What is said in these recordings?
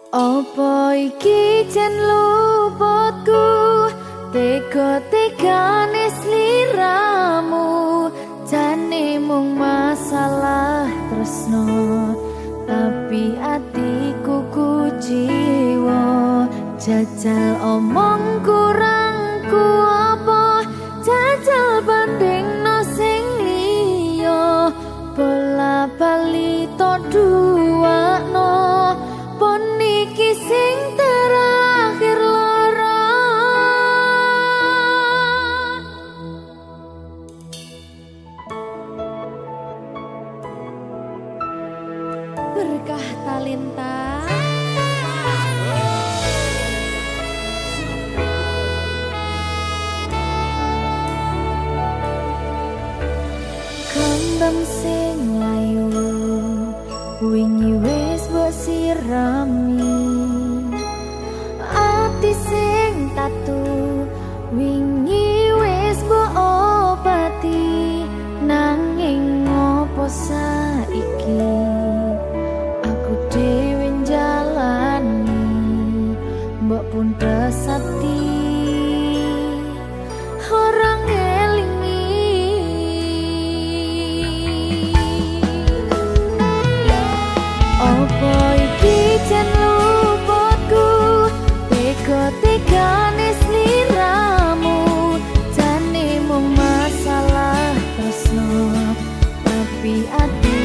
Apa iki jan luputku tega-tegane sliramu jane mung masalah tresno tapi atiku kuciwa jajal omong kurangku apa jajal bandingno sing liya bola bali to duwakno pon iki sing terakhir lara berkah talenta kembang sing layu wingi wis mbok sirami ati sing tatu wingi wis mbok obati nanging ngopo saiki aku dhewe njalani mbok pun pesati orang jan luputku tega-tegane sliramu jane mung masalah tresno tapi ati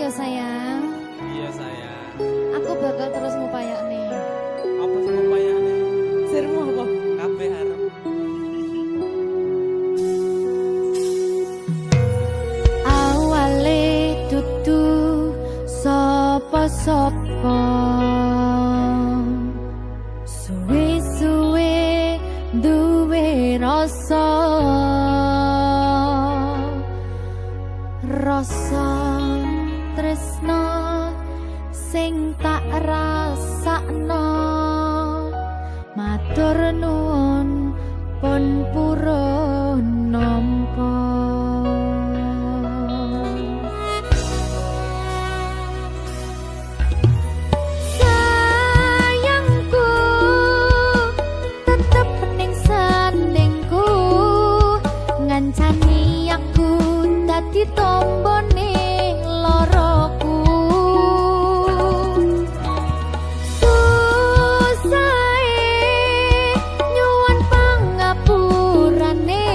ya sayang. Iya sayang. Aku bakal terus ngupayak nih. Apa sih upayane? Sirmu apa? Kabeh arep. Awale dudu sapa-sapa, suwe-suwe duwe rasa, rasa tresna sing tak rasakno. Matur nuwun pun purun nampa. Sayangku tetep ning sandingku, ngancani aku dadi tombone loroku. Susahe nyuwun pangapurane,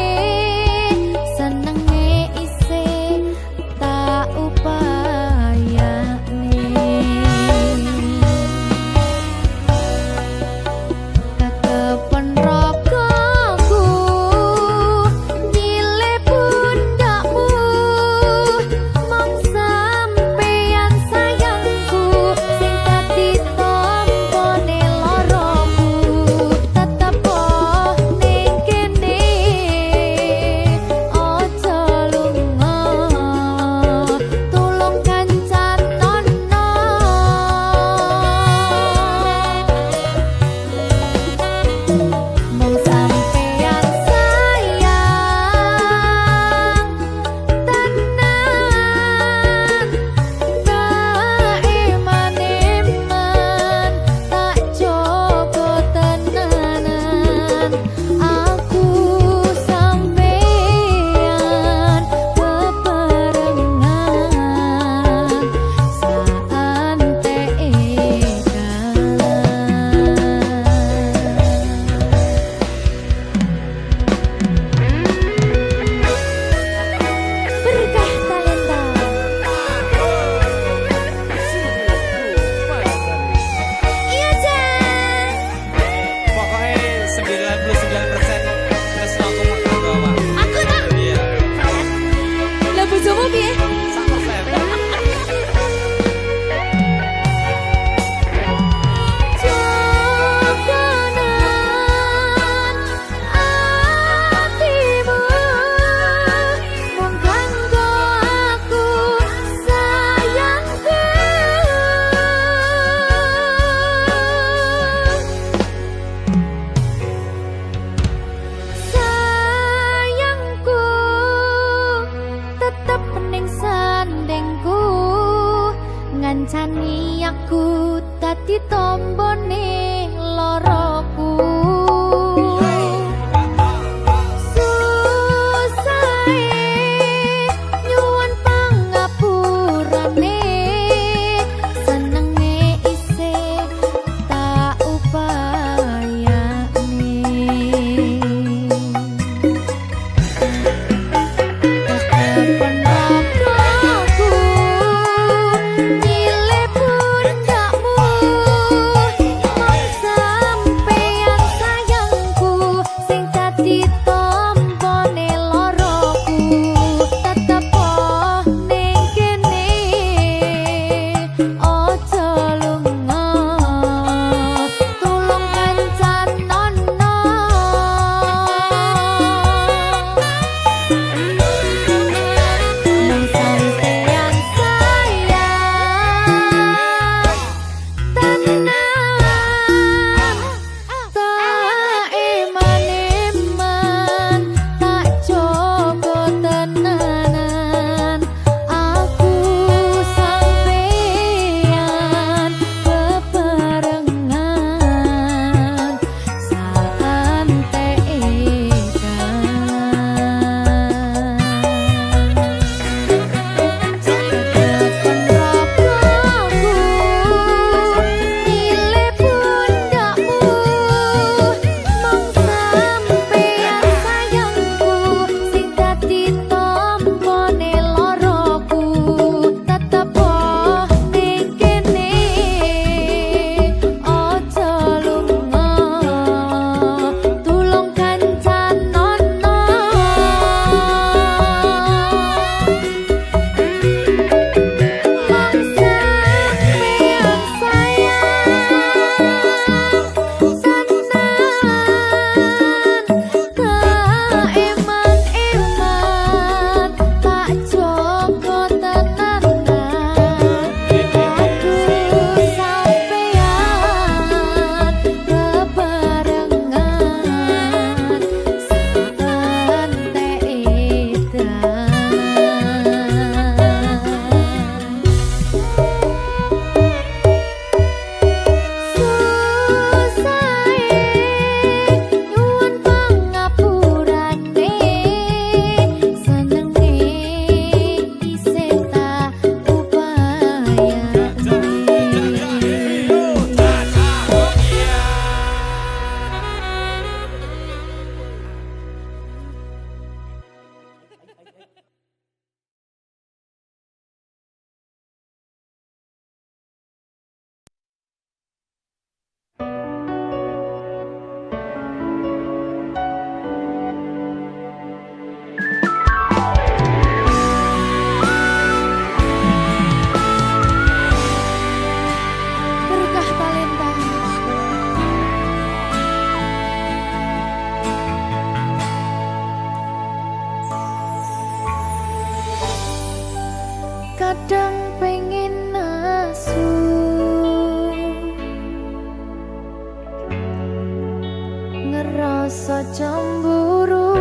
rasa cemburu.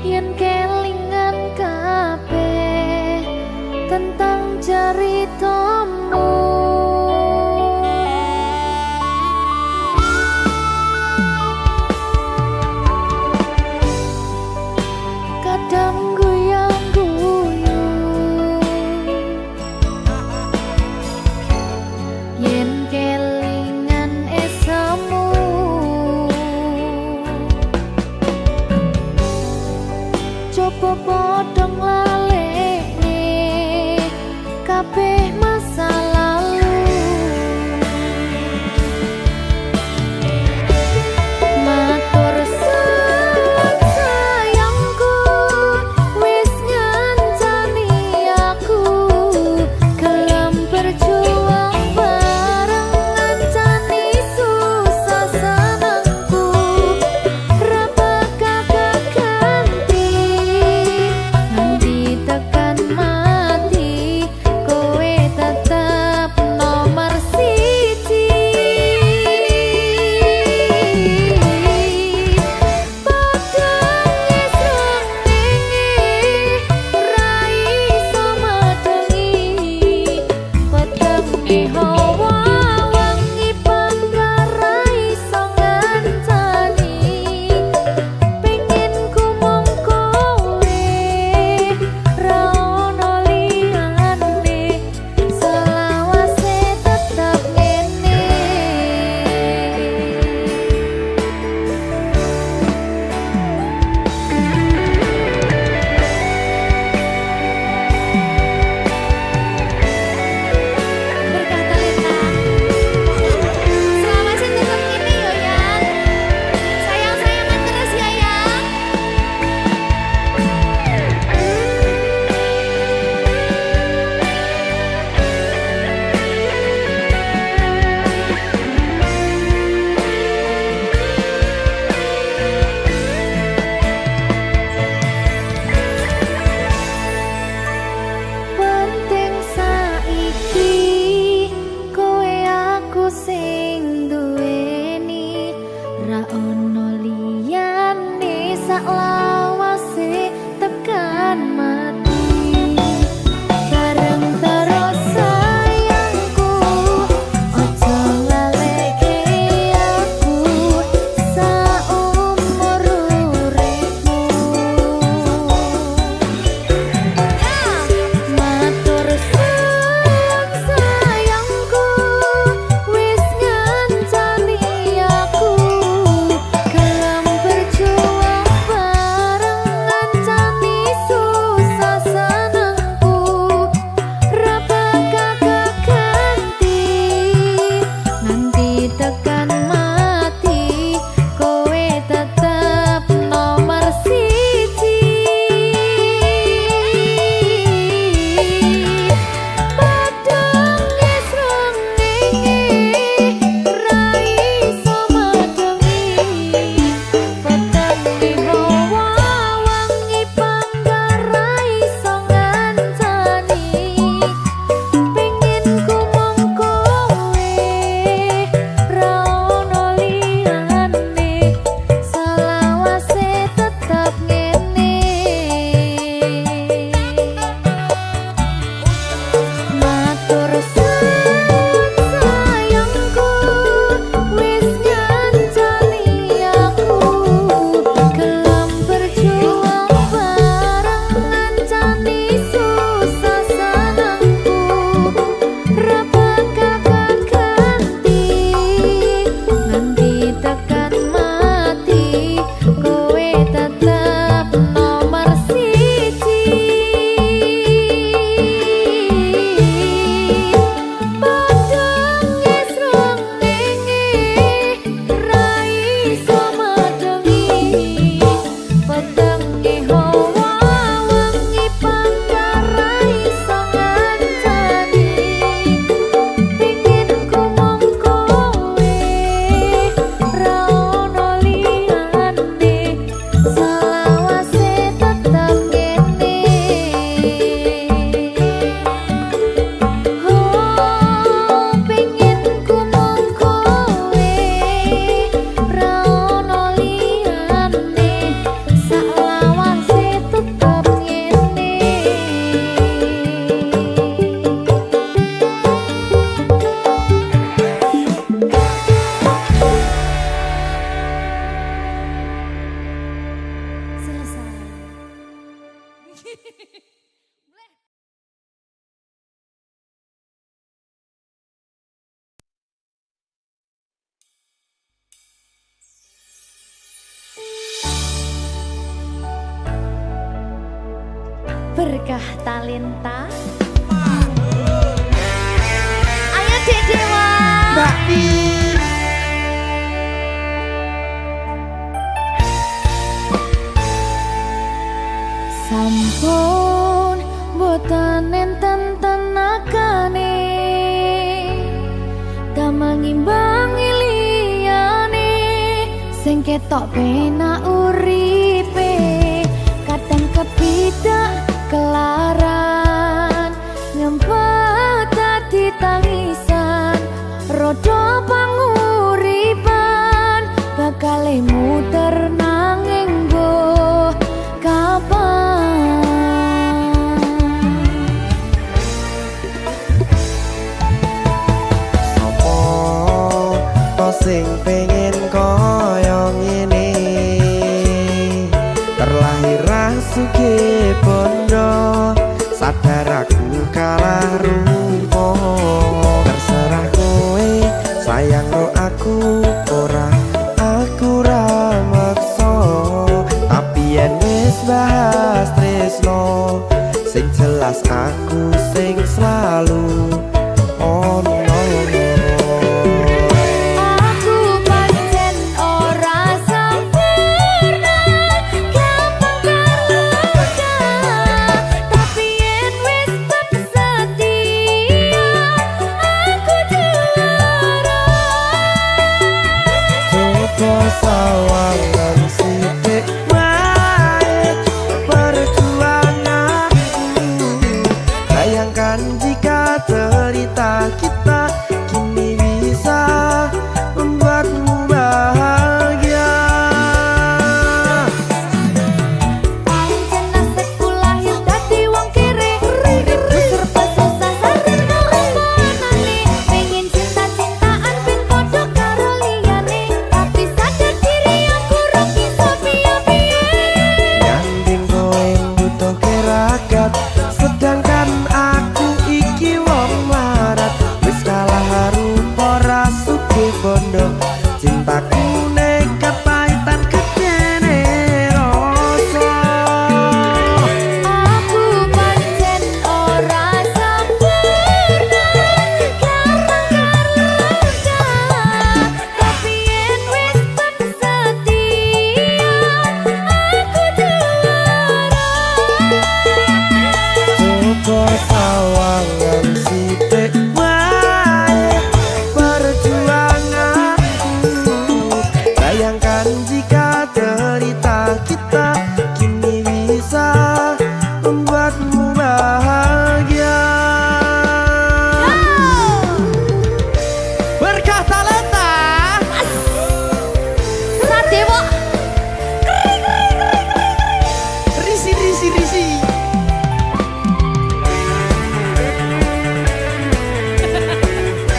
Yen kelingan kabeh tentang ceritamu, kadang guyang-guyu yen kelingan esemu. Coba padha nglalekne kabeh Berkah talenta. Ayo Dek Dewa. Mbak Pi. Sampun boten enten tenagane damang imbangi liyane sing ketok penak uripe kadang kepidak kelaran ngempet dadi tangisan rodo panguripan bakal muter nanging mbok kapan Sopo to sing pengen koyo ngene terlahir sugih bondo sadar aku kalah rupa terserah kowe sayang ro aku ora aku ra maksa tapi yen wis bahas tresno sing jelas aku sing selalu ono. aku pancen ora sempurna gampang terluka tapi yen wis setia aku juara Coba sawangan sithik wae perjuanganku bayangkan jika cerita kita kini bisa membuatmu bahagia pancen nasibku lahir dadi wong kere uripku serba susah sarana omonane pengen cinta-cintaan ben padha karo liyane tapi sadar diri aku ora bisa piye-piye nyanding kowe butuh keragat sedangkan aku iki wong marat wis kalah rupa ra sugih bondo cintaku nekat pahitan kedene rasa aku pancen ora sempurna gampang terluka tapi yen wis setia aku juara coba sawangan sithik wae perjuanganku bayangkan jika cerita kita kini bisa membuatmu bahagia berkah talenta Sadewo risi risi risi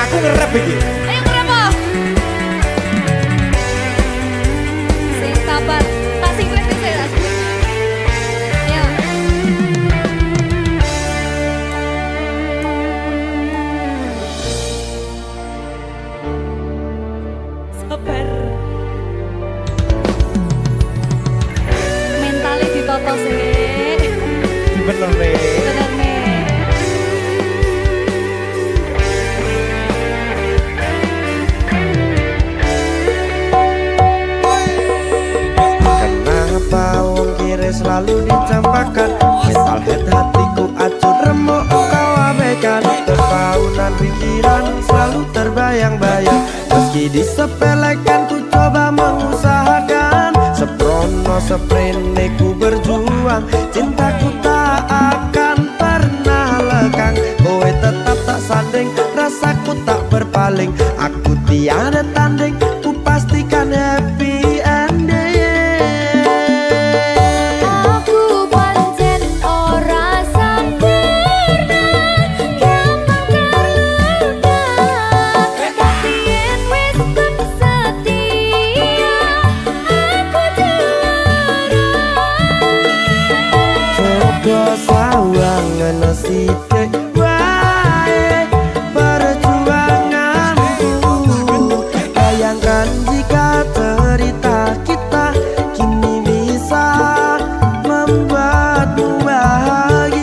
aku ngerep iki ayo kenapa sing sabar tak sing kritis ya ya Sabar. mentalnya ditoto sih bener nih bener nih kenapa wong kiri selalu dicampakkan mental head hatiku acur remuk kau abaikan terpaunan pikiran selalu terbayang-bayang meski disepelekan ku coba mengusahakan seprono seprene ku berjuang cintaku tak akan pernah lekang kowe tetap tak sanding rasaku tak berpaling aku tiada tanding ku pastikan happy ending aku pancen ora sempurna gampang terluka tapi yen wis setia aku juara coba sawangan sithik wae perjuanganku bayangkan jika cerita kita kini bisa membuatmu bahagia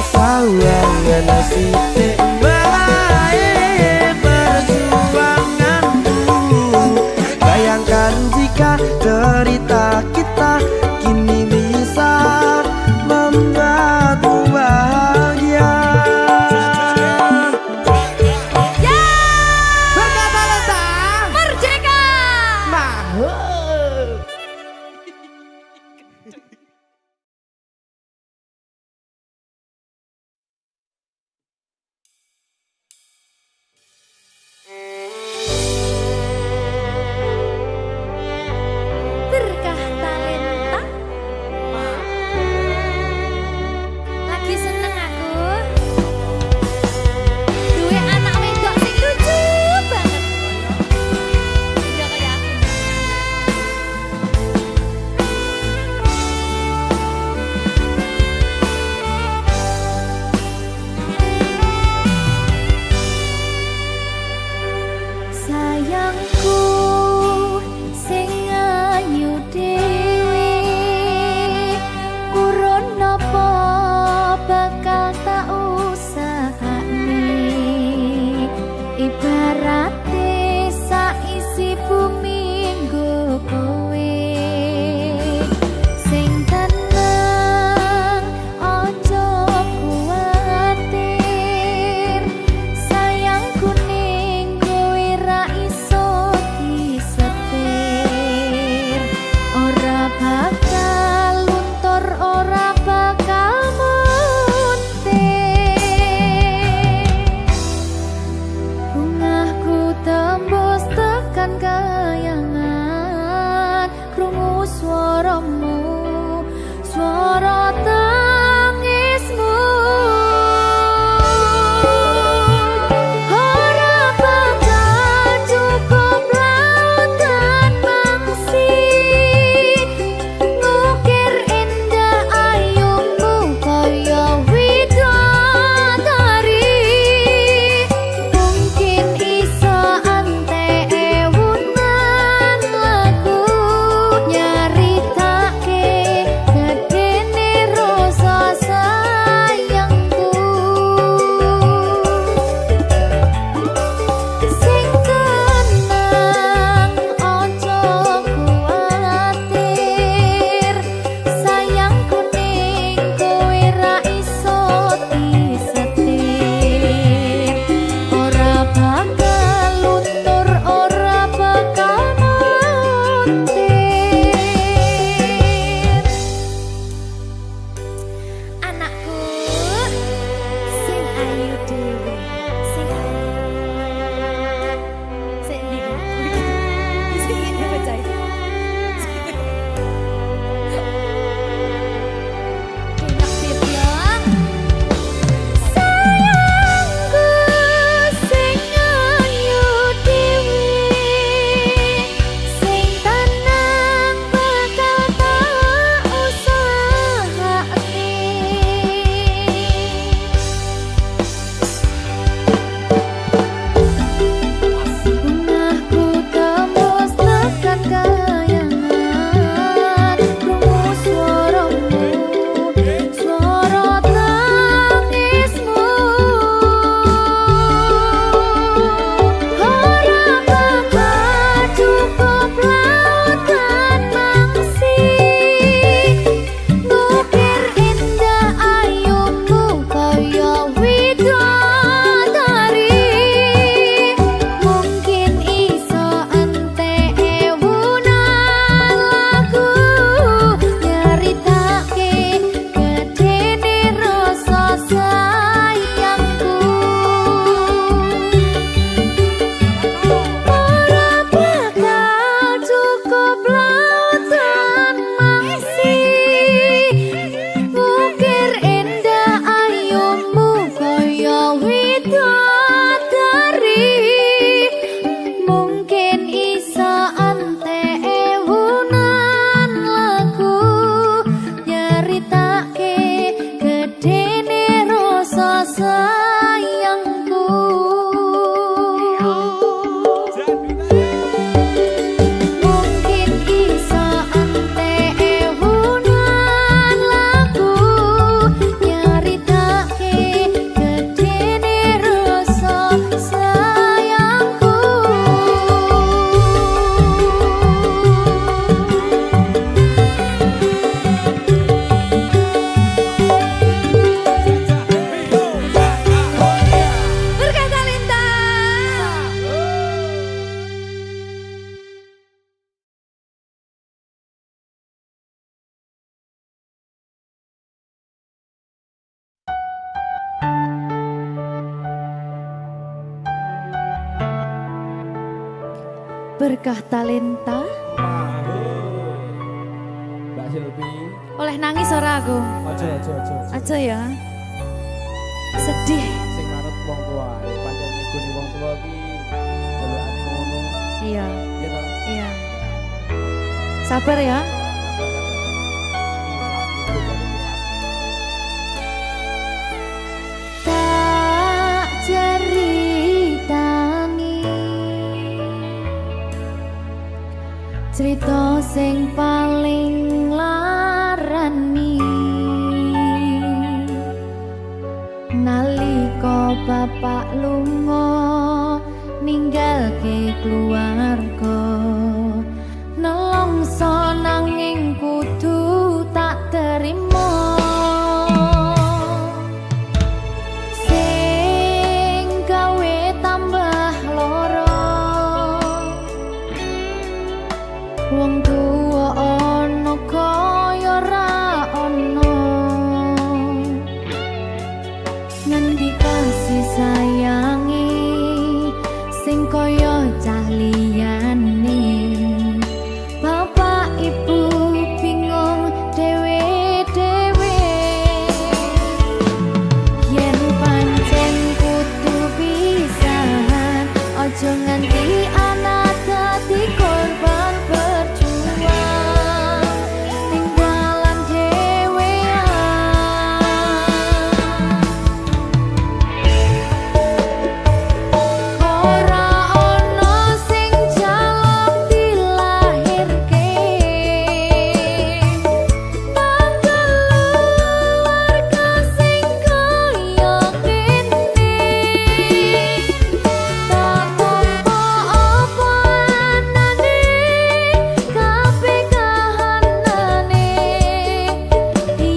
sawangan sithik wae perjuanganku. Bayangkan jika cerita kita kini bisa membuatmu bahagia. Ya, Berkata Lesta merdeka. Mahal. Berkah talenta. Lagi seneng aku. Duwe anak wedok sing lucu banget. Udah kayak aku. Sayangku sing ayu dhewe urun napa bakal tak usahane ibarate saisi bumi nggo kowe sing tenang aja kuwatir sayangku ning kowe ra iso disetir ora bakal luntur ora bakal muntir bungahku Berkah talenta. Mbak Silvi. Oleh nangis ora aku? Aja. Aja ya. Sedih. Sing manut wong tua, pancen ngikuni wong tua ki jelekane ngono. Iya, Iya toh? iya. Sabar ya. Tak ceritani cerita sing paling larani nalika bapak lunga ninggalke keluarga nelongso nanging kudu tak terima sing gawe tambah loro wong tuwa ana kaya ra ana ngendi kasih sayangi sing kaya cah liyane bapak ibu bingung dewe-dewe yen pancen kudu pisahan aja nganti anak dadi korban berjuang ning dalan ora ana sing jaluk dilahirke keluarga sing kaya kene tak tampa apa anane kabeh kahanane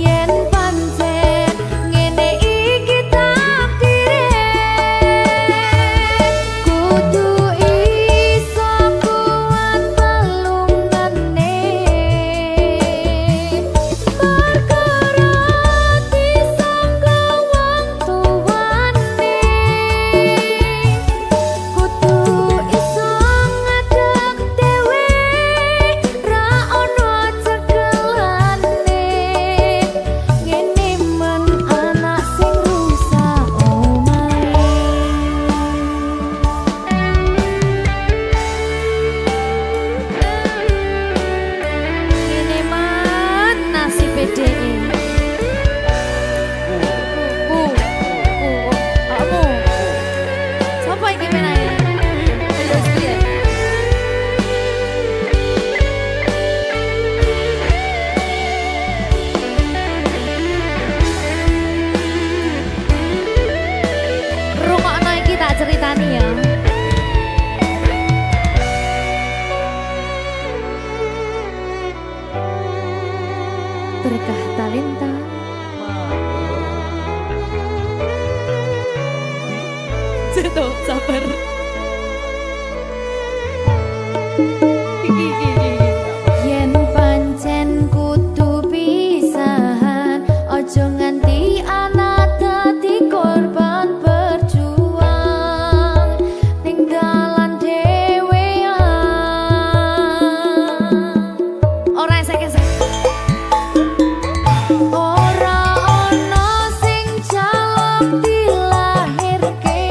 yen pancen ngene iki takdire kudu iso kuat balungane perkara disangka wong tuwane kudu iso ngadeg dhewe ra ono cekelane ngene men anak sing rusak omahe ngene man nasib dhek kamu sapa iki menae terus piye rungokno iki tak ceritani ya berkah talenta Seto, sabar. Yen pancen kudu pisahan, ojo nganti anak dadi korban berjuang ning dalan dhewean. Ora esek-esek. Ora ono sing jaluk dilahirke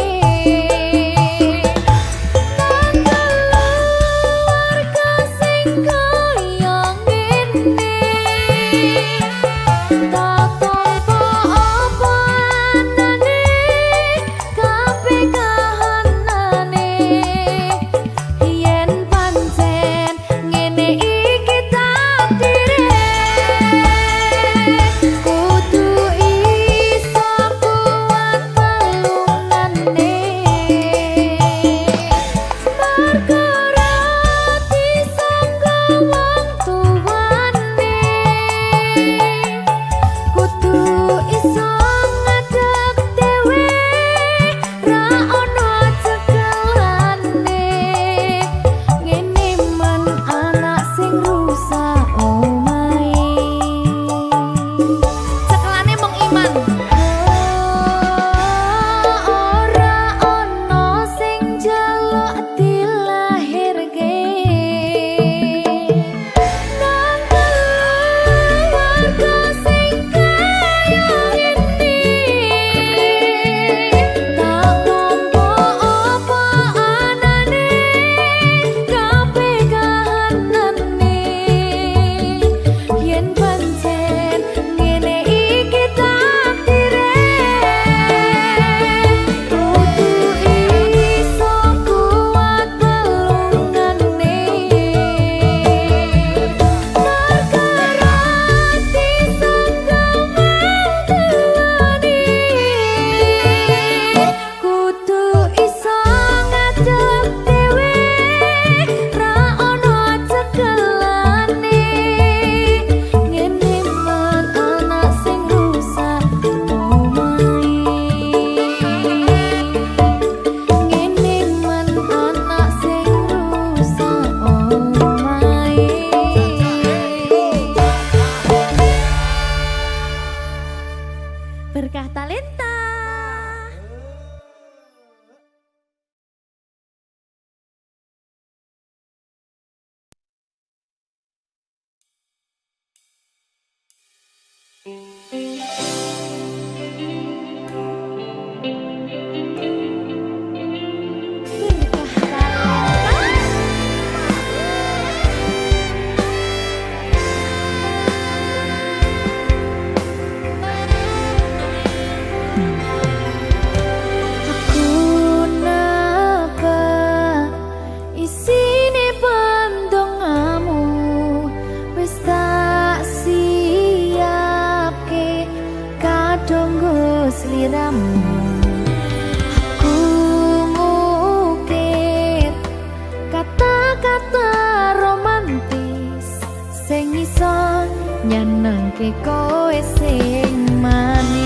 ngrasake kowe sing manis.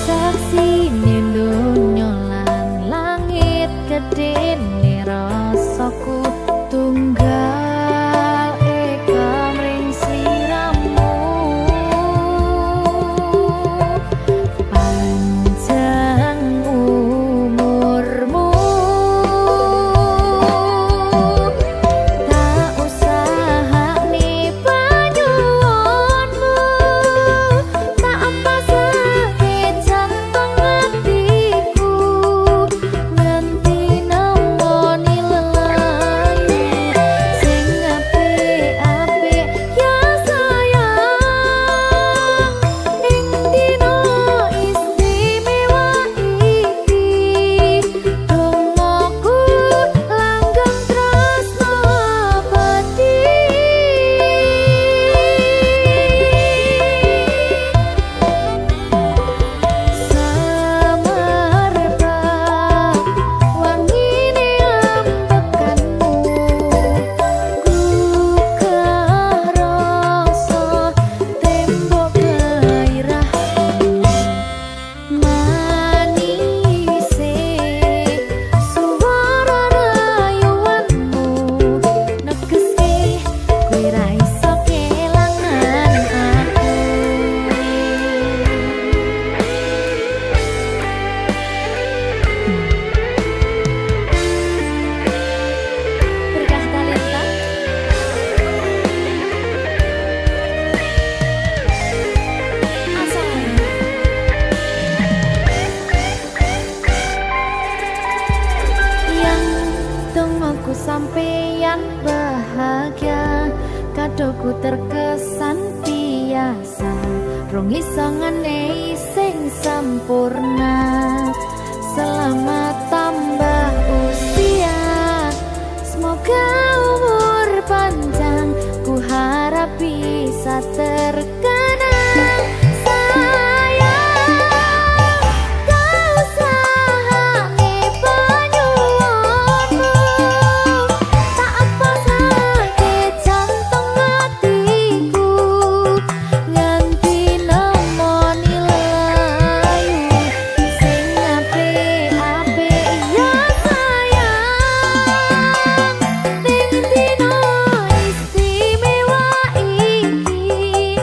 Saksine donya lan langit gedene rasaku tunggal eka mring sliramu. Panjang umurmu, tak usahane panyuwunmu, tak pasake jantung hatiku, nganti nemoni lelayu sing apik-apik ya sayang. Ing dina istimewa iki dongaku langgeng tresno abadi. Samarba wangine ambekanmu, gugah rasa tembok gairahmu. Manise suara rayuanmu negeske kowe ra iso kelangan aku. Berkah talenta asal yang dongaku sampeyan bahagia, kadoku terkesan biasa, rong iso ngenehi sing sempurna. Selamat tambah usia, semoga umur panjang, ku harap bisa terkenang. Sayang, kau usahane panyuwunmu, tak pasake jantung hatiku, nganti nemoni lelayu sing apik-apik ya sayang. Ning dina istimewa iki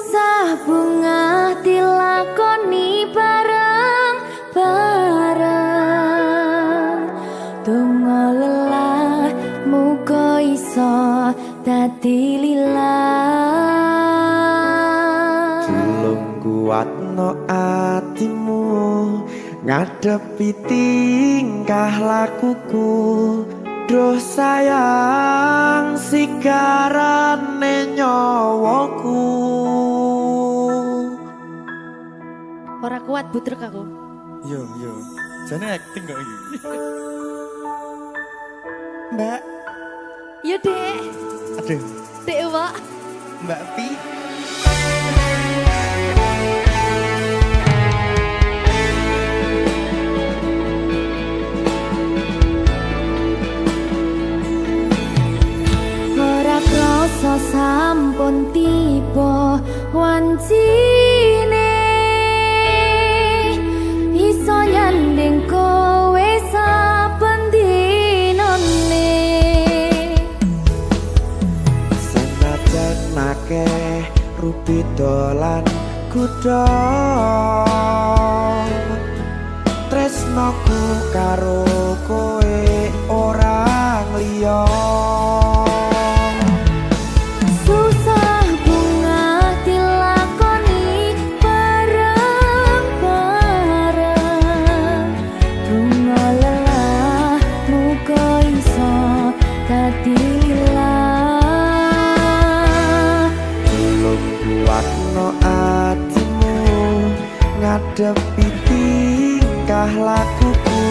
Susah bunga dilakoni bareng-bareng. Donga lelah muga iso dadi lillah. Tulung kuatno atimu ngadepi tingkah lakuku. Duh sayang sigarane nyawaku. Ora kuat butrek aku. Yo. Jane acting kok iki. Mbak, Yo Dek, aduh, Dek Wak. Mbak Pi. Ora krasa sampun tiba wancine iso nyanding kowe saben dinane. Senajan akeh rupi dolan kuda, tresnoku karo kowe orang liya. Susah bunga dilakoni bareng-bareng. Bunga lelah muga iso dadi lillah. Tulung kuatno atimu ngadepi tingkah lakuku.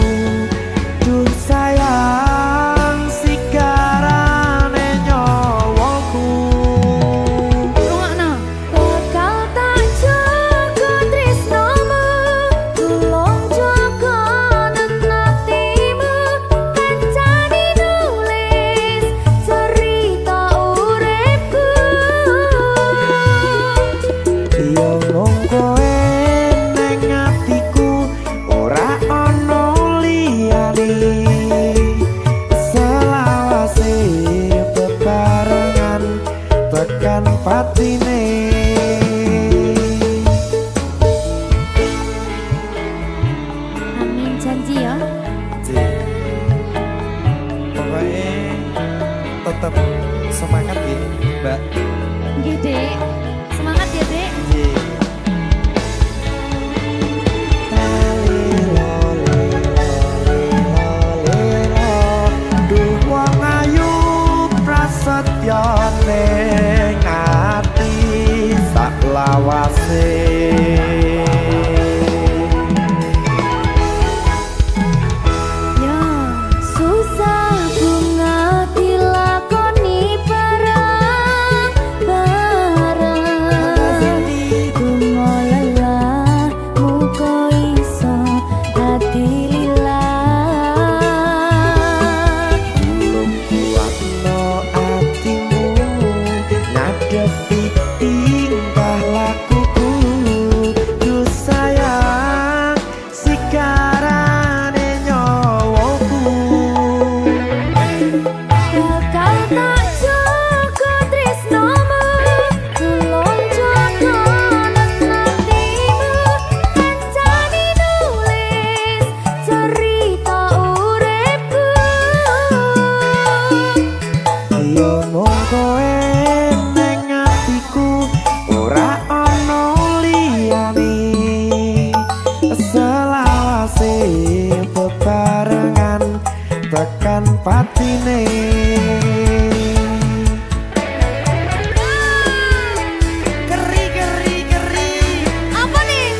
Duh sayang sigarane nyawaku. Rungokno. Bakal tak jaga tresnomu, tulung jaga nenatimu. Kancane nulis cerita uripku. Yo mung kowe neng atiku, ora ono liyane. Selawase bebarengan tekan patine. Amin janji ya. Pokoknya tetap semangat ya, Mbak. Nggih, Dek. Semangat ya, Dek. Duh wong ayu prasetyo ning ati sak lawase. Ya, susah bunga dilakoni bareng-bareng. Bunga lelah muga iso dadi lillah. Tulung kuatno atimu ngadepi tingkah lakuku. Duh sayang sigarane nyawaku. Bakal tak jaga tresnomu, tulung jaga nenatimu. Kancane nulis cerita uripku. Yo mung kowe neng atiku, ora ono liyane. Selawase bebarengan tekan patine. Keri. Apa nih?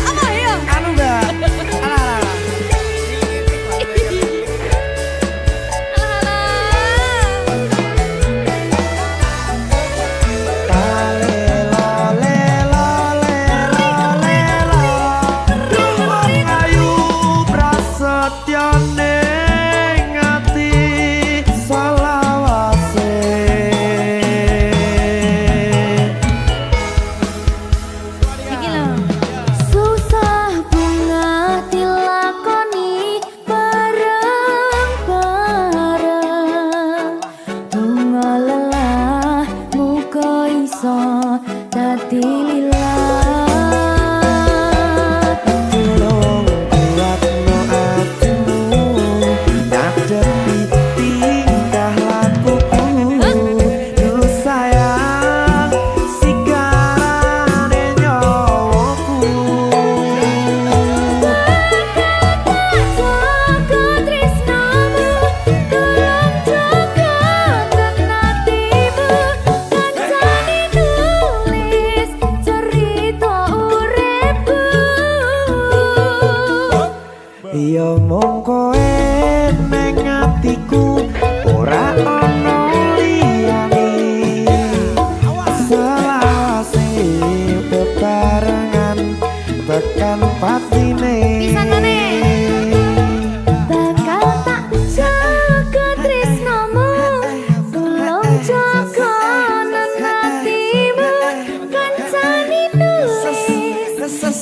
Apa ya? Anu Mbak. Alah. Duh wong ayu prasetyo ning ati selawase. Iki lho. Susah bunga dilakoni bareng-bareng. Bunga lelah muga iso dadi mung kowe ning atiku ora ono liyane selawase bebarengan tekan patine Bakal tak jaga tresnomu Tolong jaga nanatimu Kancani nulis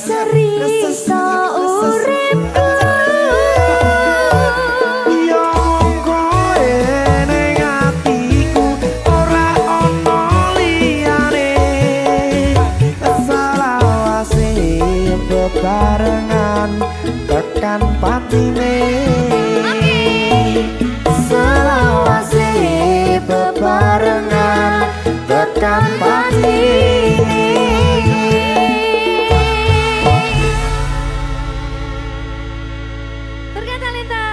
cerita uripku yo mung kowe ning atiku ora ono liyane selawase bebarengan tekan patine selawase bebarengan tekan patine Berkata Lita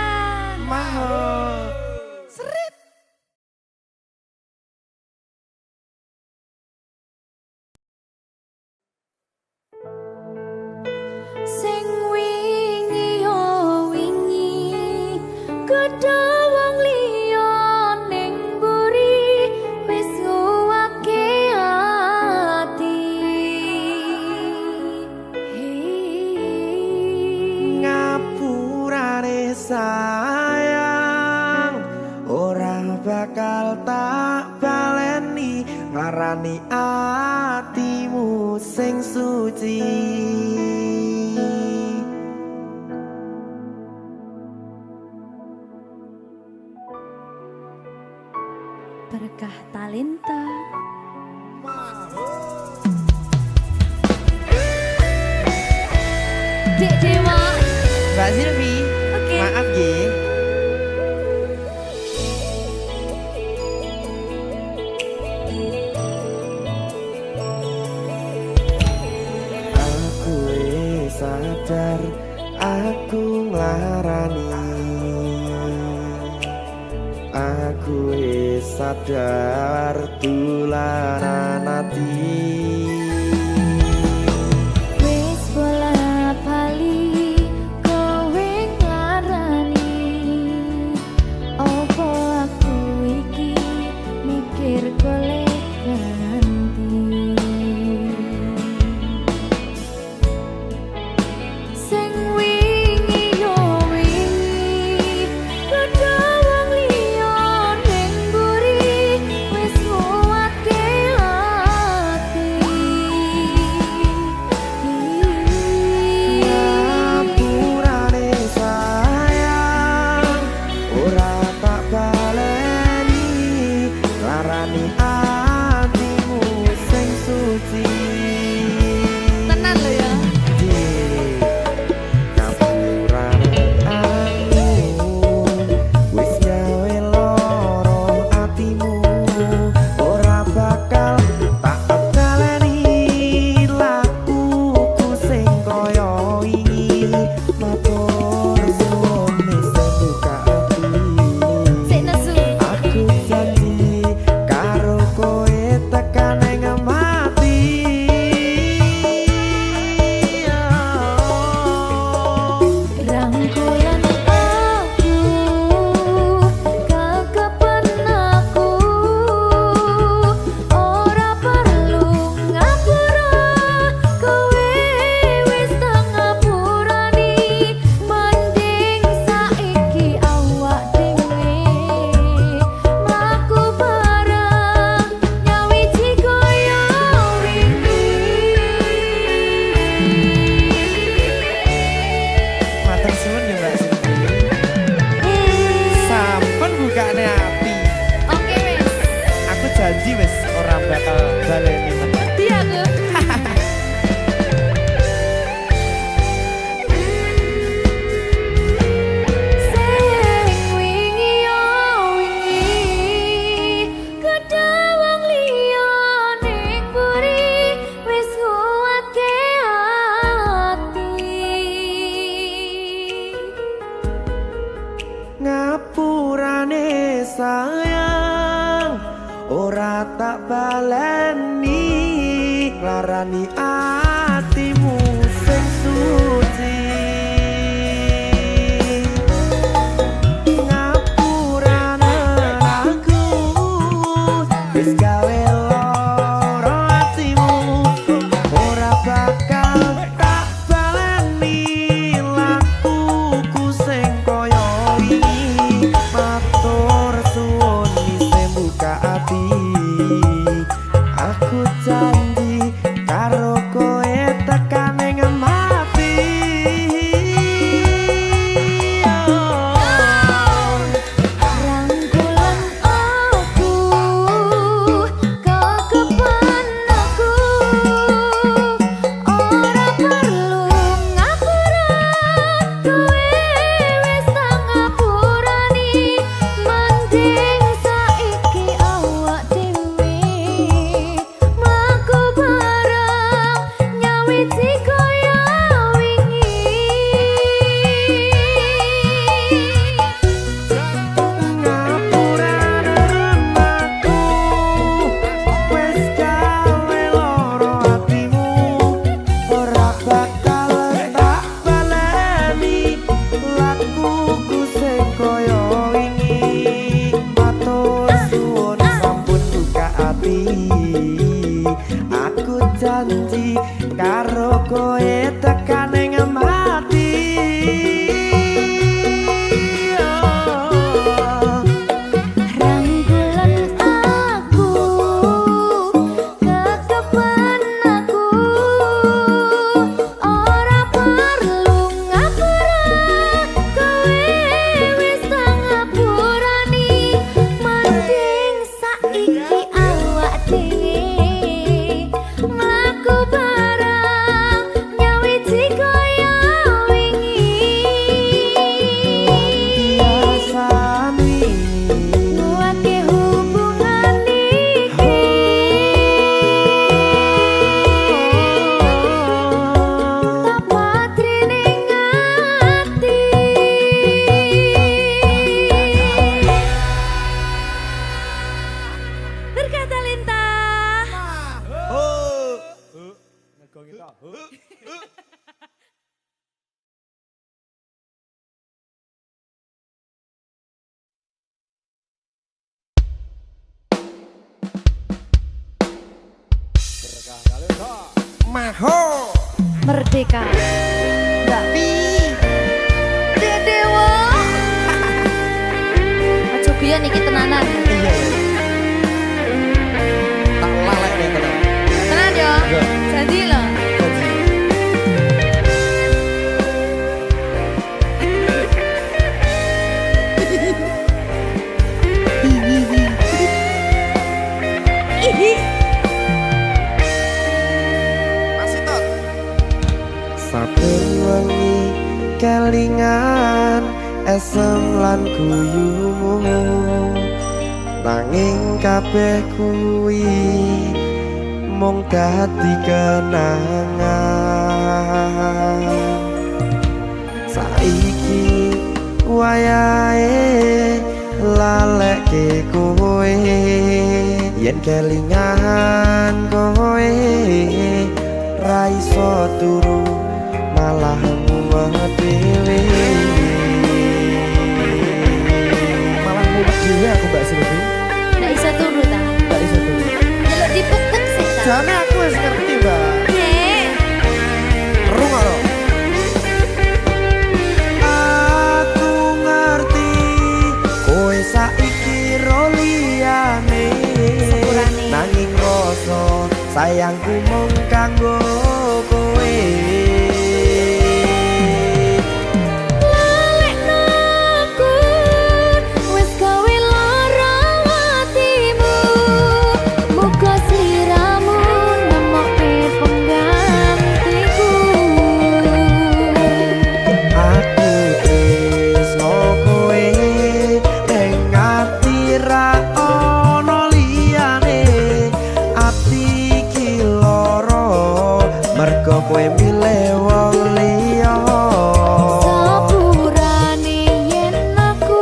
mahal seret Sing wingi yo wingi Kudu wong liya ning mburi Wis nguwake ati ngapurane sayang ora bakal tak baleni ngarani atimu sing suci Berkah talenta Dek Dewa Mbak Silvi Oke. maaf ye aku wis sadar aku nglarani aku wis sadar tulanan ati Wis bola bali kowe nglarani Opo aku iki mikir golek ganti Sing wingi yo wingi Kudu wong liya ning mburi Wis nguwatke ati ngapurane sayang ora tak baleni larani atimu sing suci Tenan lho ya ngapurane aku wis gawe loro atimu ora bakal tak baleni lakuku sing kaya wingi matur suwun wis buka ati Sik nesu aku janji karo kowe tekan ing mati Rangkulan aku Kakapan aku Ora perlu ngapura Kowe wis tak ngapurani Mending saiki awak dhewe Mlaku bareng nyawiji kaya matur suwun ya Mbak Silvi sampun bukane ati Oke wis aku janji wis ora bakal baleni meneh Dia aku Sing wingi yo wingi Kudu wong liya ning mburi Wis nguwatke ati ngapurane sayang ora tak baleni larani atimu sing suci Maho. Merdeka. Mbak Pi. Dewa. Aja biyen iki tenanan. Iya. Tak lalek nih tenan. Tenan yo. Iya. Jadi lho. Masih tot. Saben wengi kelingan esem lan guyumu nanging kabeh kuwi mung dadi kenangan saiki wayahe lalekke kowe yen kelingan kowe ra iso turu malah mumet dhewe malah mumet dhewe aku Mbak Silvi Nggak bisa turu ta. gak iso turu Delok dipuk-puk sih ta. jane aku wis ngerti Mbak Nek. rungo lho aku ngerti kowe saiki ro liyane Sepurane. nanging rasa sayangku mung kanggo kowe Lalekno aku wis gawe lara atimu. Muga sliramu nemokke penggantiku. aku tresno kowe ning ati ra ono liyane ati iki lara mergo kowe milih wong liya Sepurane yen aku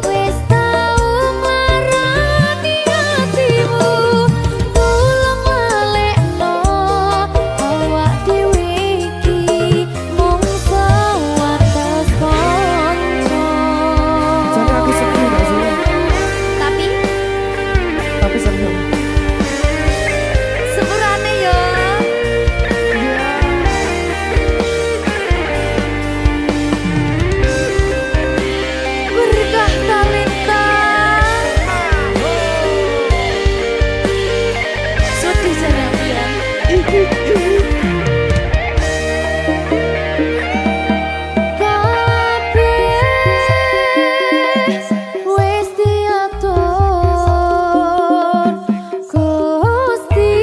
wis tau marani atimu. Tulung lalekno awak dhewe iki mung sewates kanca. jane aku sedih Mbak Silvi Tapi seneng sepurane yo. Berkah talenta. Sedih jane aku ya. Kabeh wis diatur Gusti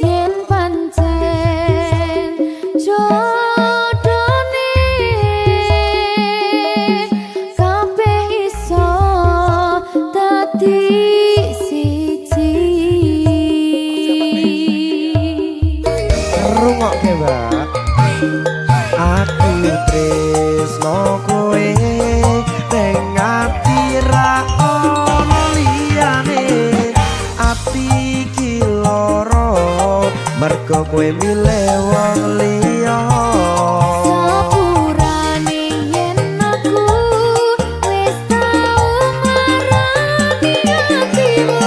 yen pancen jodone kabeh iso dadi siji. rungokke Mbak aku tresno kowe ning ati ra ono liyane ati iki lara mergo kowe milih wong liya Sepurane yen aku wis tau marani atimu.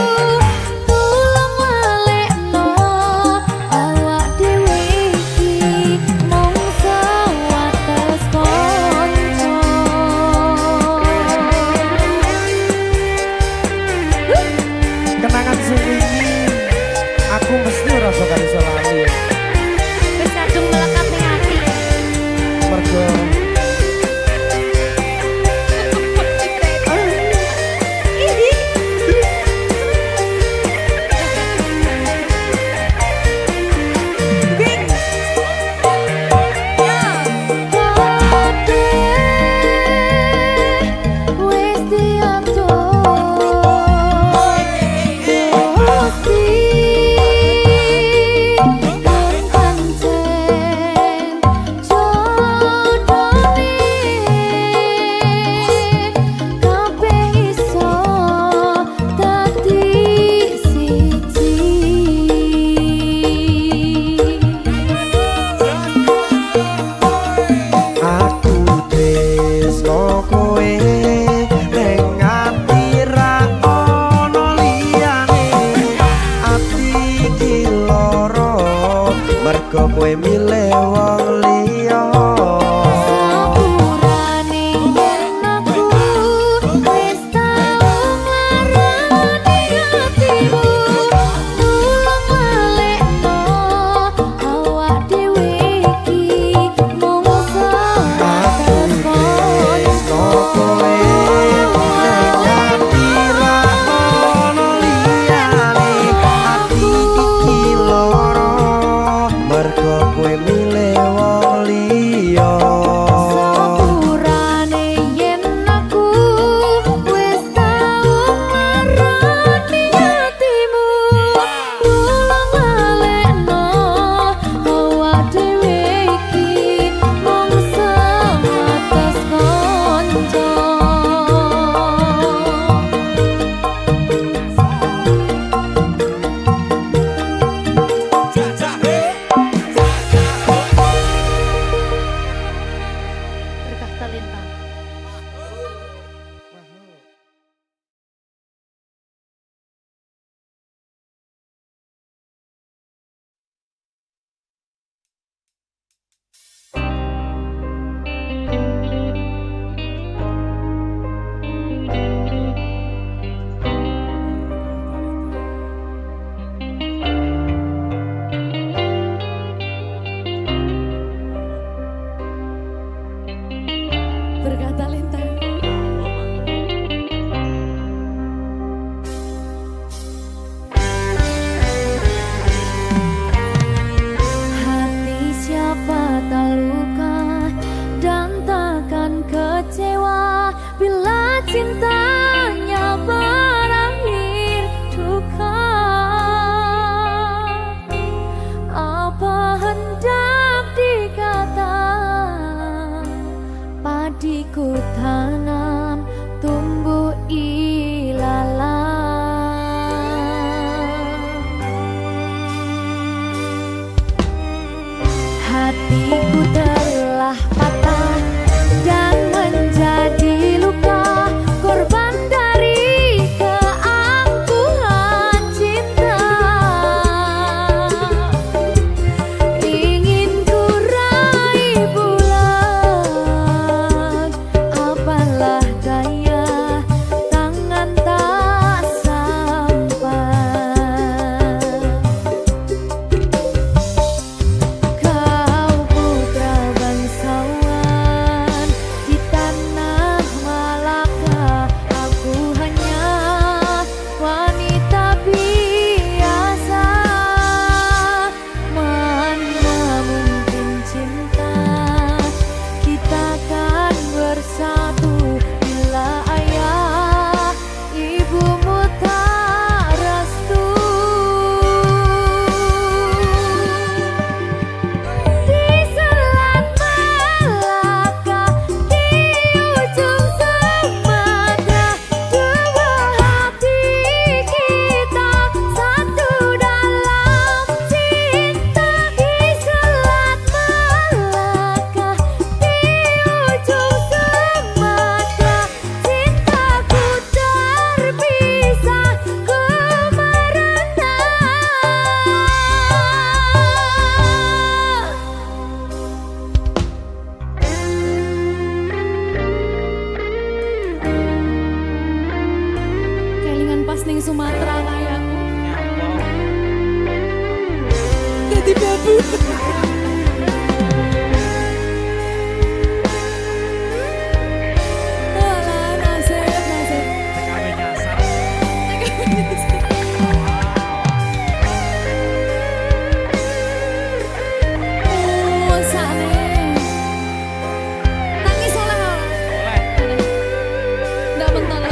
Tulung lalekno awak dhewe iki mung sewates kanca. kenangan sing wingi aku mesti ora bakal iso lali berkata-talenta. Berkata-talenta. Hati siapa tak luka dan takkan kecewa bila cintanya berakhir duka. Apa hendak dikata, padiku tanam tumbuh ilalang. Hatiku telah patah dan menjadi luka, korban dari keangkuhan cinta. Ingin ku raih bulan, apalah daya, tangan tak sampai. Kau putra bangsawan di tanah Malaka, aku hanya wanita biasa. Mana mungkin cinta kita kan bersatu bila ayah ibumu tak restu. Di selat Malaka, di ujung Sumatera, dua hati kita satu dalam cinta. Di selat Malaka, di ujung Sumatera, cintaku terpisah ku merana. Kelingan pas ning Sumatera kayakku. Jadi babu. Alah, nasib. Kami nyasar. Oh, sakne. Nangis oleh. Boleh. Nggak bentar.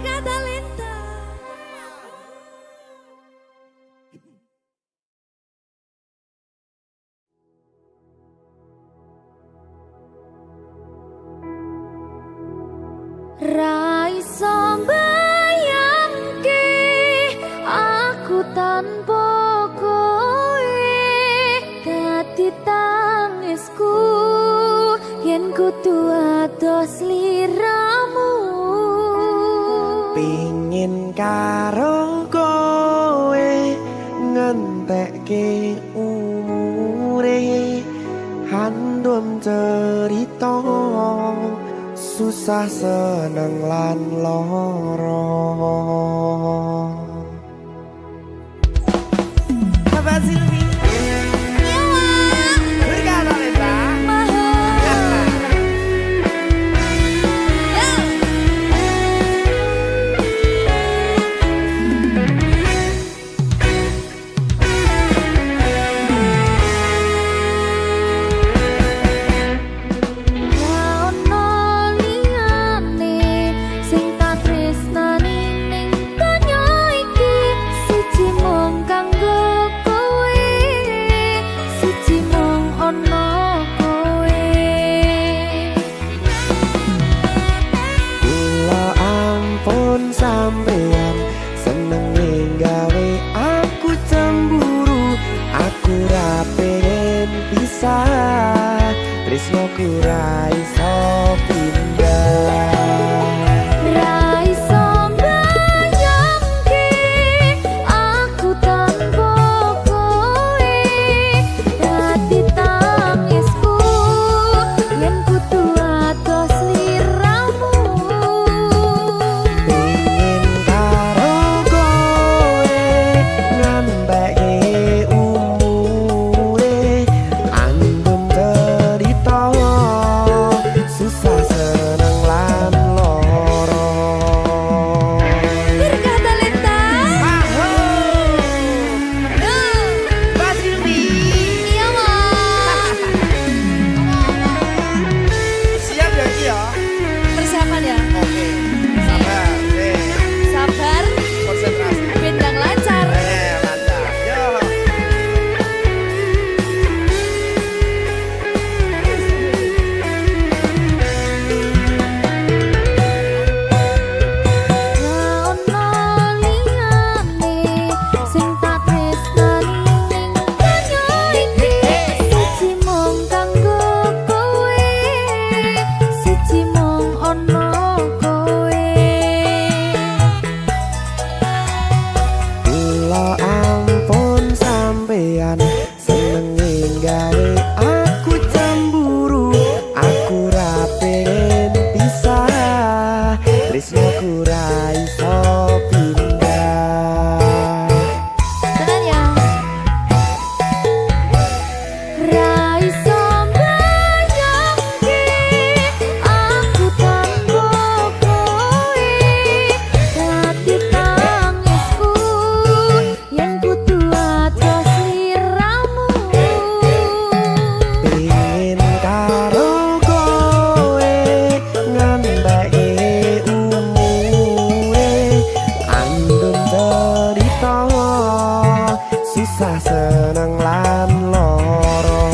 Berkata-lenta. Raiso bayangke aku tanpa kowe dadi tangisku yen kudu ados liramu pingin karo kowe ngentekke umure handum cerita susah seneng lan loro Bapak Silvi Berkata-lenta sampeyan seneng gawe aku cemburu aku ra pengen pisah tresnoku ra iso pindah susah seneng lan loro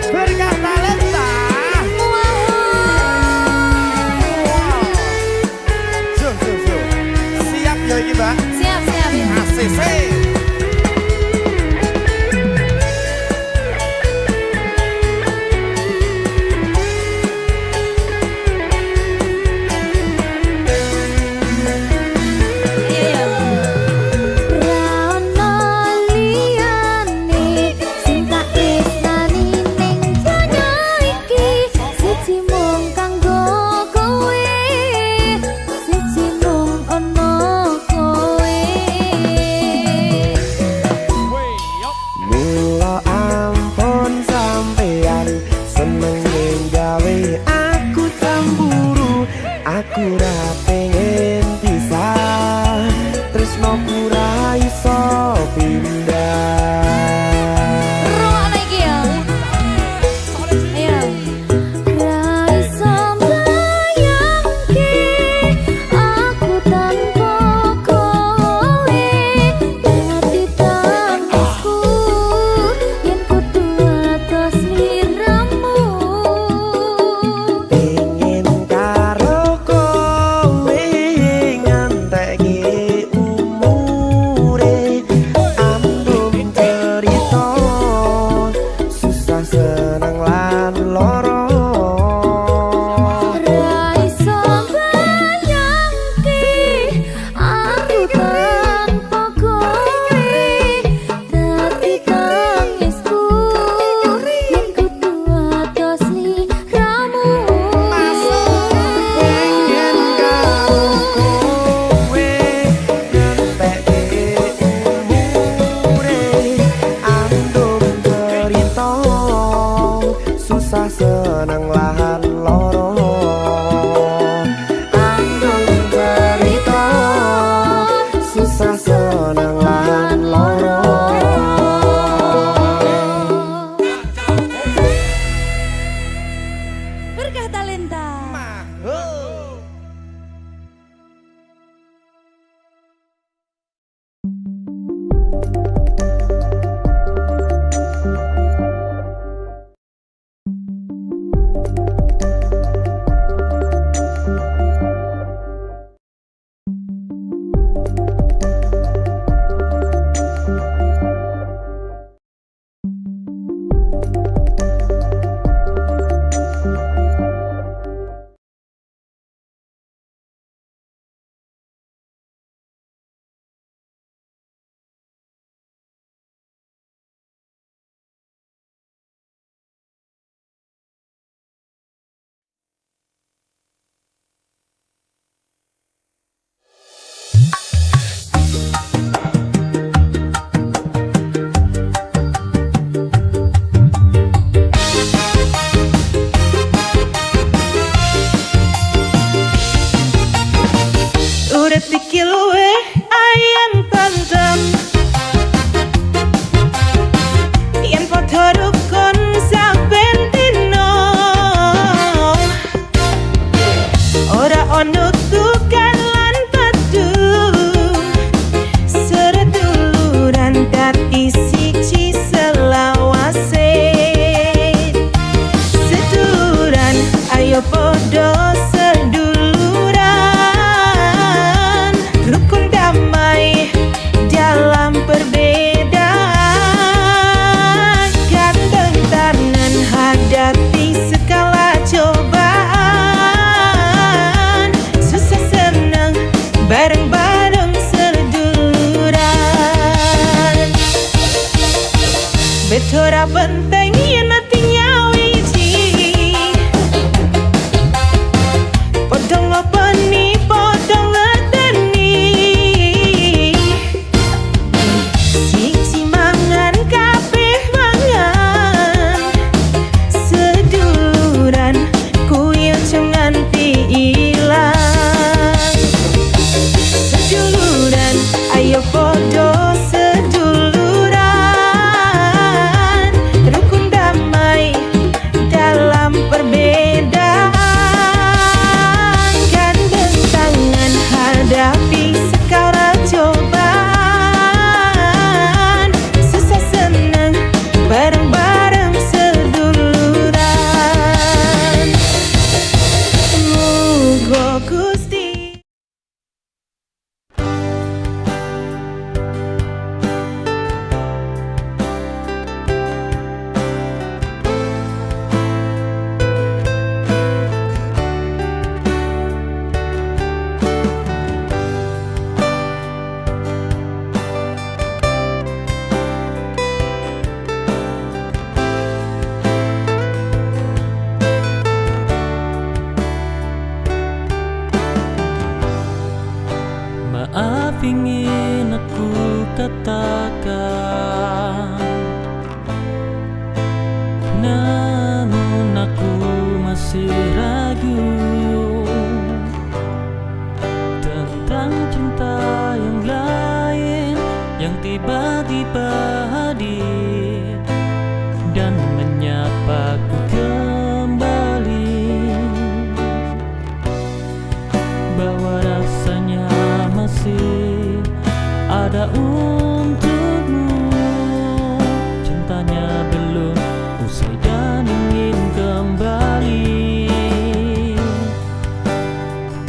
Berkata-lenta siap ya iki Mbak Siap ya. ACC aku ra pengen pisah tresnoku ra iso pindah Rono iki ya. Ayo. susah seneng lahan loro andong berita susah seneng lahan loro. Berkah Talenta. Udah pikir ayam tantang yang foto dukun sapentino ora ono tukan lan padu seduluran dadi siji selawase seduluran ayo podo ora penting yen artinya wiji padha ngopeni padha ngerteni siji mangan kabeh mangan seduluran kuwi aja nganti ilang seduluran ayo padha Maaf ingin aku katakan, namun aku masih ragu tentang cinta yang lain yang tiba-tiba hadir dan menyapaku kembali, bahwa rasanya masih ada untukmu. Cintanya belum usai dan ingin kembali.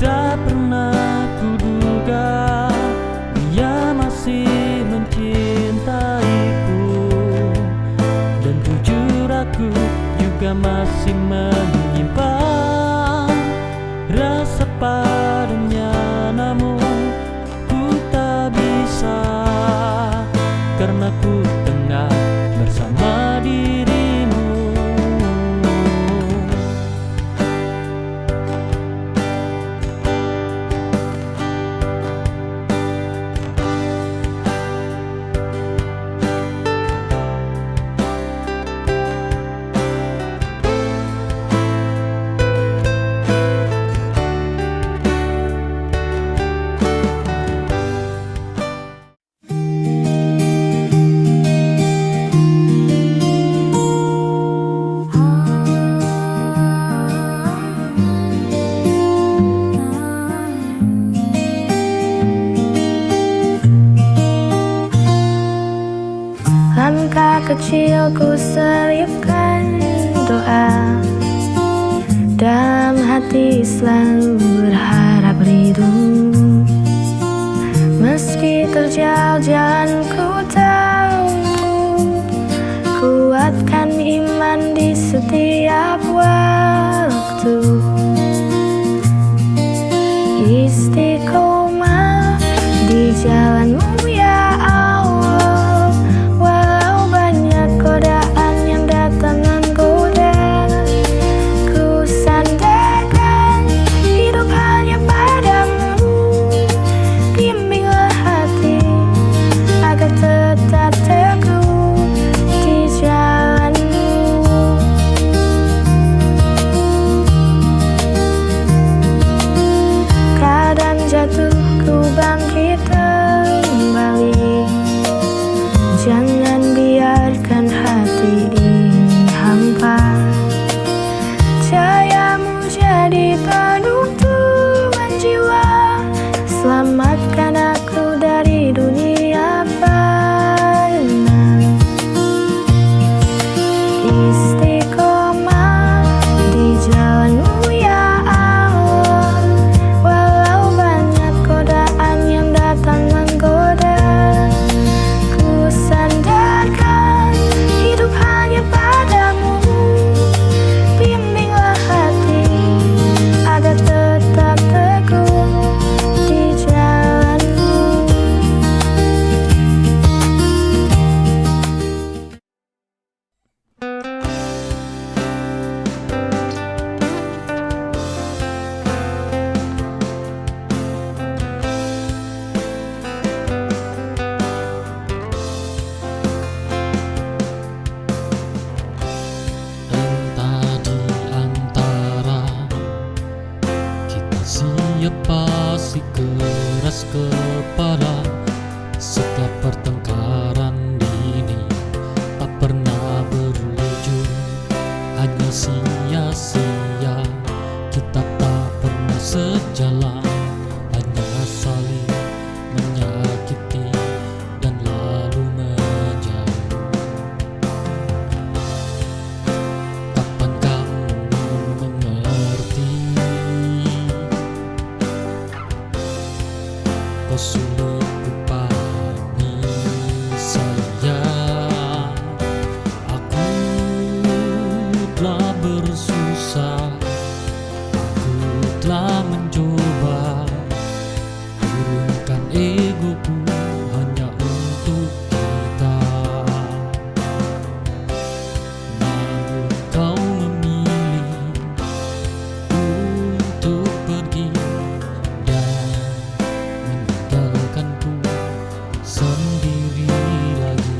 Tak pernah kuduga dia masih mencintaiku, dan jujur aku juga masih menyimpan rasa padanya. Namun ku tak bisa, karena ku tengah bersama dirimu. ku selipkan doa, dalam hati selalu berharap rindu. Meski terjal jalan ku tahu, kuatkan iman di setiap waktu. Istiqomah di jalanmu ya Allah, walau banyak godaan yang datang menggoda. Ku sandarkan hidup hanya padamu, bimbinglah hati agar tetap teguh di jalanmu. Kadang jatuh ku bangkit kembali, jangan biarkan hati ini hampa. Cahayamu jadi penuntun jiwa, selamatkan aku dari dunia fana. Istiqomah di jalanmu ya Allah, walau banyak godaan yang datang menggoda. Ku sandarkan hidup hanya padamu, bimbinglah hati agar tetap teguh di jalanmu. Entah di antara kita siapa si keras kepala. Setiap pertengkaran ini tak pernah berujung, hanya sia-sia. Kita tak pernah sejalan, hanya saling menyakiti dan lalu menjauh. Kapan kamu mengerti? Kau sulit ku pahami sayang. Aku telah bersusah, aku telah mencoba turunkan egoku hanya untuk kita. Namun kau memilih untuk pergi dan meninggalkanku sendiri lagi.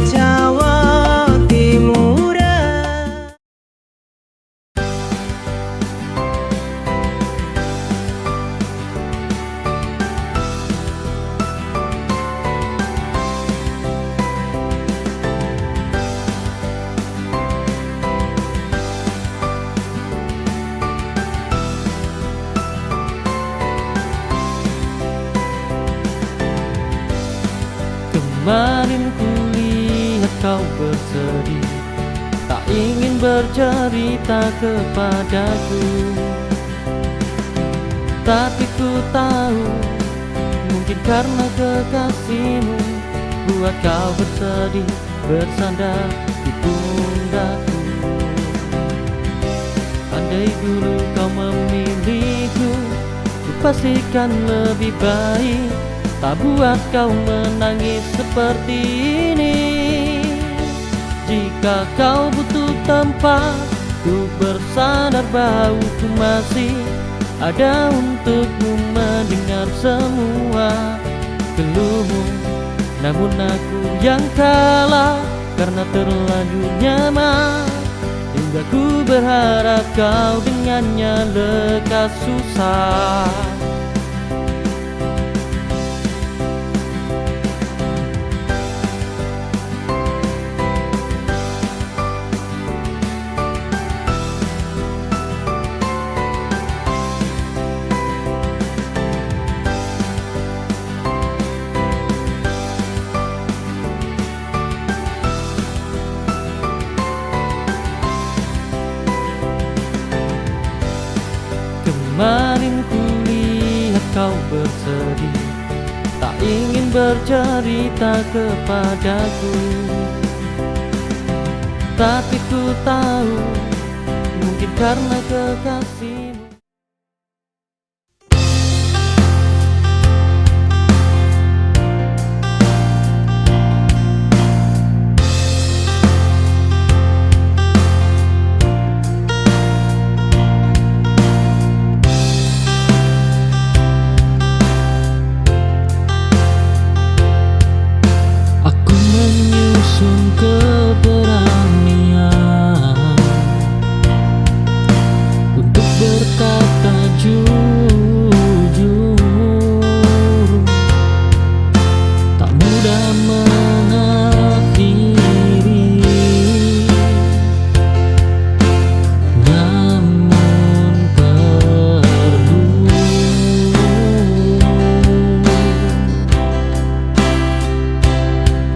Jawa Timuran. Kemarin kulihat kau bersedih, tak ingin bercerita kepadaku. Tapi ku tahu, mungkin karena kekasihmu buat kau bersedih, bersandar di pundakku. Andai dulu kau memilihku, ku pastikan lebih baik, tak buat kau menangis seperti ini. Jika kau butuh tempat untuk bersandar, bauku masih ada untukmu mendengar semua keluhmu. Namun aku yang kalah karena terlanjur nyaman, hingga ku berharap kau dengannya lekas susah. Kemarin kulihat kau bersedih, tak ingin bercerita kepadaku. Tapi ku tahu, mungkin karena kekasihmu. Keberanian untuk berkata jujur, tak mudah mengakhiri, namun perlu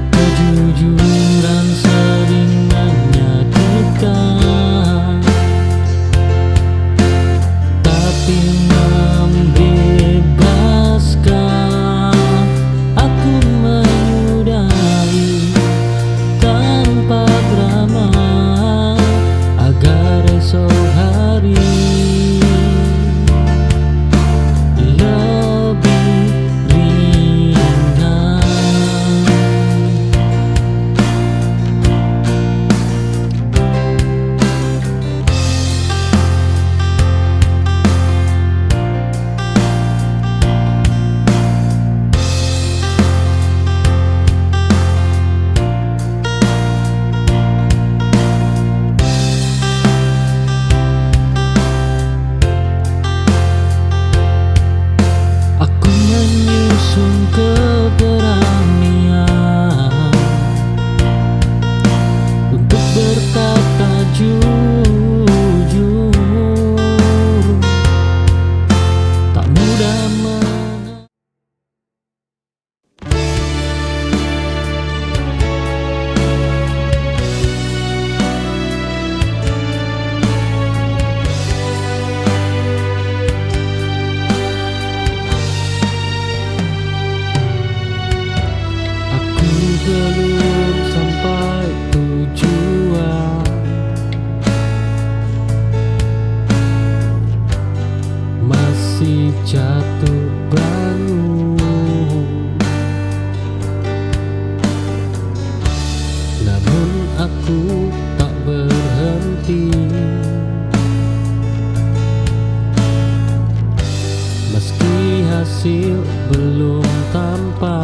kejujuran sering menyakitkan, tapi membebaskan. Aku menyudahi tanpa drama agar esok hari lebih ringan. Aku menyusun keberanian untuk berkata jujur, tak mudah Aku belum sampai tujuan, masih jatuh bangun. Namun aku tak berhenti, meski hasil belum tampak.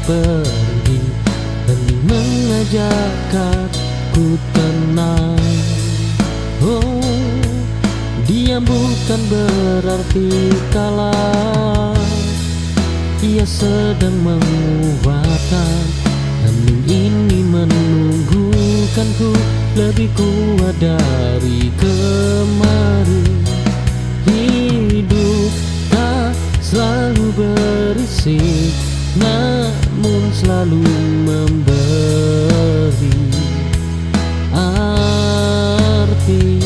pergi, hening mengajak aku tenang. Oh, diam bukan berarti kalah, ia sedang menguatkan. Hening ini menunggukanku lebih kuat dari kemarin. Hidup tak selalu berisik, namun selalu memberi arti.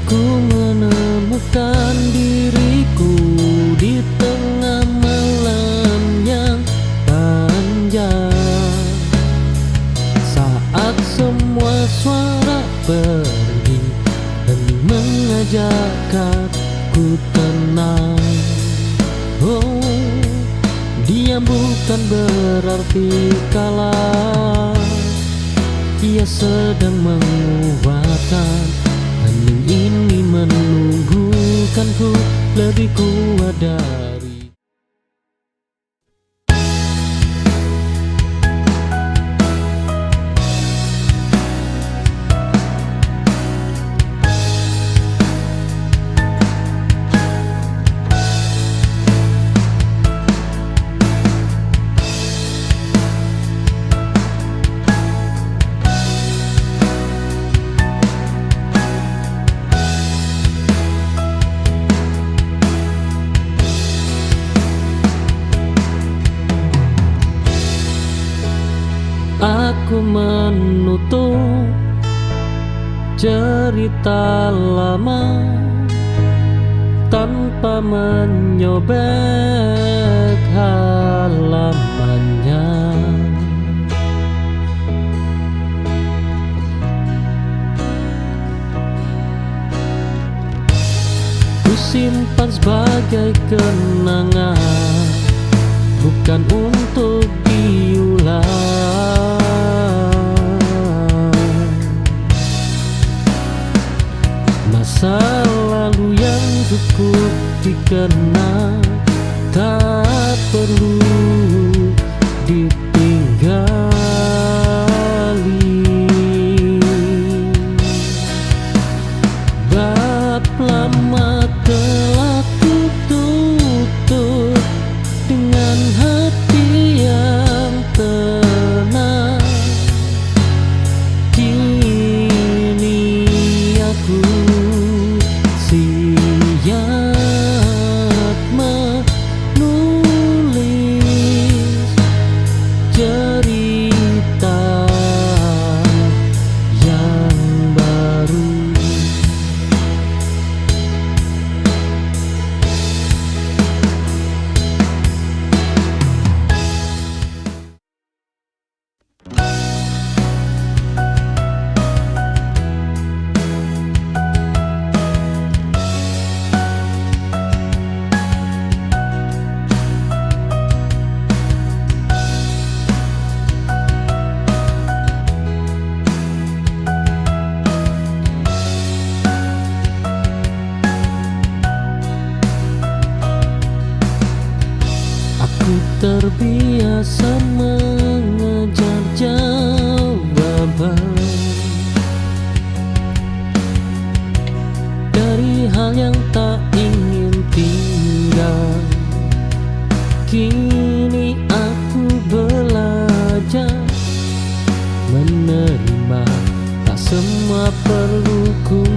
Aku menemukan diriku di tengah malam yang panjang. Saat semua suara pergi, hening mengajak aku tenang. Oh, diam bukan berarti kalah, ia sedang menguatkan. Hening ini menunggukanku lebih kuat dari. Aku menutup cerita lama tanpa menyobek halamannya. Ku simpan sebagai kenangan, bukan untuk diulang. Masa lalu yang cukup dikenang, tak perlu ditinggali. Bab lama telah ku tutup dengan hati yang tenang. Kini aku siap menulis cerita yang baru. Terbiasa mengejar jawaban dari hal yang tak ingin tinggal. Kini aku belajar menerima, tak semua perlu ku